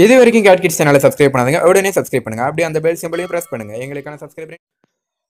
இது வரைக்கும் gate kids சேனலை சப்ஸ்கிரைப் பண்ணாதீங்க, உடனே சப்ஸ்கிரைப் பண்ணுங்க. அப்படியே அந்த பெல் சிம்பளையும் பிரஸ் பண்ணுங்க. எங்களுக்கான சப்ஸ்கிரைப்.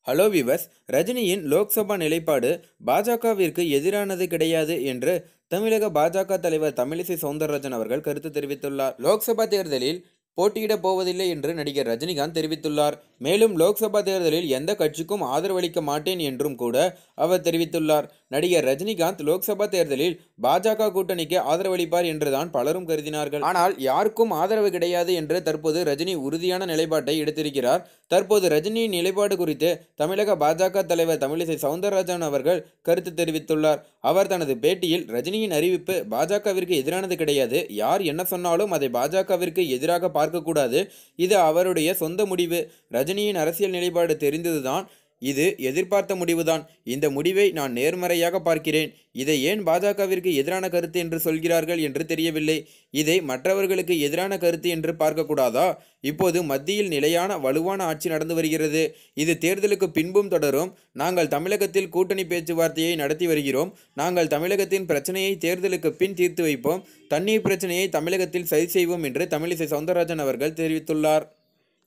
ஹலோ விவஸ், ரஜினியின் லோக்சபா நிலைப்பாடு பாஜகவிற்கு எதிரானது கிடையாது என்று தமிழக பாஜக தலைவர் தமிழிசை சவுந்தரராஜன் அவர்கள் கருத்து தெரிவித்துள்ளார். லோக்சபா தேர்தலில் போட்டியிடப் போவதில்லை என்று நடிகர் ரஜினிகாந்த் தெரிவித்துள்ளார். மேலும் லோக்சபா தேர்தலில் எந்த கட்சிக்கும் ஆதரவளிக்க மாட்டேன் என்றும் கூட அவர் தெரிவித்துள்ளார். நடிகர் ரஜினிகாந்த் லோக்சபா தேர்தலில் பாஜக கூட்டணிக்கு ஆதரவளிப்பார் என்றுதான் பலரும் கருதினார்கள். ஆனால் யாருக்கும் ஆதரவு கிடையாது என்று தற்போது ரஜினி உறுதியான நிலைப்பாட்டை எடுத்திருக்கிறார். தற்போது ரஜினியின் நிலைப்பாடு குறித்து தமிழக பாஜக தலைவர் தமிழிசை சவுந்தரராஜன் அவர்கள் கருத்து தெரிவித்துள்ளார். அவர் தனது பேட்டியில், ரஜினியின் அறிவிப்பு பாஜகவிற்கு எதிரானது கிடையாது. யார் என்ன சொன்னாலும் அதை பாஜகவிற்கு எதிராக பார்க்கக்கூடாது. இது அவருடைய சொந்த முடிவு. ரஜினியின் அரசியல் நிலைப்பாடு தெரிந்ததுதான். இது எதிர்பார்த்த முடிவுதான். இந்த முடிவை நான் நேர்மறையாக பார்க்கிறேன். இதை ஏன் பாஜகவிற்கு எதிரான கருத்து என்று சொல்கிறார்கள் என்று தெரியவில்லை. இதை மற்றவர்களுக்கு எதிரான கருத்து என்று பார்க்கக்கூடாதா? இப்போது மத்தியில் நிலையான வலுவான ஆட்சி நடந்து வருகிறது. இது தேர்தலுக்கு பின்பும் தொடரும். நாங்கள் தமிழகத்தில் கூட்டணி பேச்சுவார்த்தையை நடத்தி வருகிறோம். நாங்கள் தமிழகத்தின் பிரச்சனையை தேர்தலுக்கு பின் தீர்த்து வைப்போம். தண்ணீர் பிரச்சனையை தமிழகத்தில் சரி செய்வோம் என்று தமிழிசை சவுந்தரராஜன் அவர்கள் தெரிவித்துள்ளார்.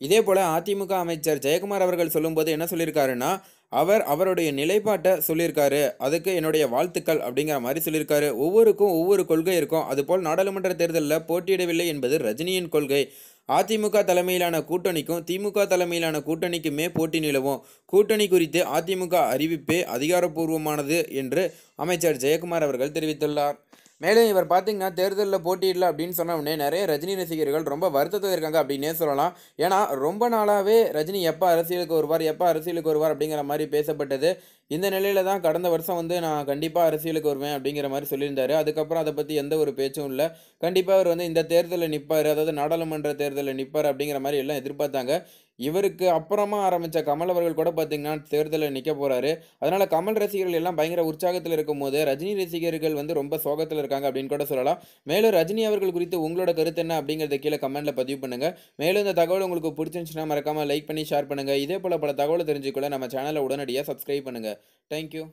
இதேபோல அதிமுக அமைச்சர் ஜெயக்குமார் அவர்கள் சொல்லும்போது என்ன சொல்லியிருக்காருன்னா, அவருடைய நிலைப்பாட்டை சொல்லியிருக்காரு. அதுக்கு என்னுடைய வாழ்த்துக்கள் அப்படிங்கிற மாதிரி சொல்லியிருக்காரு. ஒவ்வொருக்கும் ஒவ்வொரு கொள்கை இருக்கும். அதுபோல் நாடாளுமன்ற தேர்தலில் போட்டியிடவில்லை என்பது ரஜினியின் கொள்கை. அதிமுக தலைமையிலான கூட்டணிக்கும் திமுக தலைமையிலான கூட்டணிக்குமே போட்டி நிலவும். கூட்டணி குறித்து அதிமுக அறிவிப்பே அதிகாரப்பூர்வமானது என்று அமைச்சர் ஜெயக்குமார் அவர்கள் தெரிவித்துள்ளார். மேலும் இவர் பார்த்தீங்கன்னா, தேர்தலில் போட்டியிடல அப்படின்னு சொன்ன உடனே நிறைய ரஜினி ரசிகர்கள் ரொம்ப வருத்தத்தில் இருக்காங்க அப்படின்னே சொல்லலாம். ஏன்னா ரொம்ப நாளாகவே ரஜினி எப்போ அரசியலுக்கு வருவார் அப்படிங்கிற மாதிரி பேசப்பட்டது. இந்த நிலையில தான் கடந்த வருஷம் நான் கண்டிப்பாக அரசியலுக்கு வருவேன் அப்படிங்கிற மாதிரி சொல்லியிருந்தாரு. அதுக்கப்புறம் அதை பற்றி எந்த ஒரு பேச்சும் இல்லை. கண்டிப்பாக அவர் இந்த தேர்தலில் நிற்பார், அதாவது நாடாளுமன்ற தேர்தலில் நிற்பார் அப்படிங்கிற மாதிரி எல்லாம் எதிர்பார்த்தாங்க. இவருக்கு அப்புறமா ஆரம்பித்த கமல் அவர்கள் கூட பார்த்தீங்கன்னா தேர்தலில் நிற்க போகிறாரு. அதனால் கமல் ரசிகர்கள் எல்லாம் பயங்கர உற்சாகத்தில் இருக்கும்போது ரஜினி ரசிகர்கள் ரொம்ப சோகத்தில் இருக்காங்க அப்படின்னு கூட சொல்லலாம். மேலும் ரஜினி அவர்கள் குறித்து உங்களோட கருத்து என்ன அப்படிங்கிறத கீழே கமெண்ட்டில் பதிவு பண்ணுங்கள். மேலும் இந்த தகவல் உங்களுக்கு பிடிச்சிருந்துச்சுன்னா மறக்காமல் லைக் பண்ணி ஷேர் பண்ணுங்கள். இதே போல் பல தகவலை தெரிஞ்சுக்கொள்ள நம்ம சேனலை உடனடியாக சப்ஸ்கிரைப் பண்ணுங்கள். தேங்க்யூ.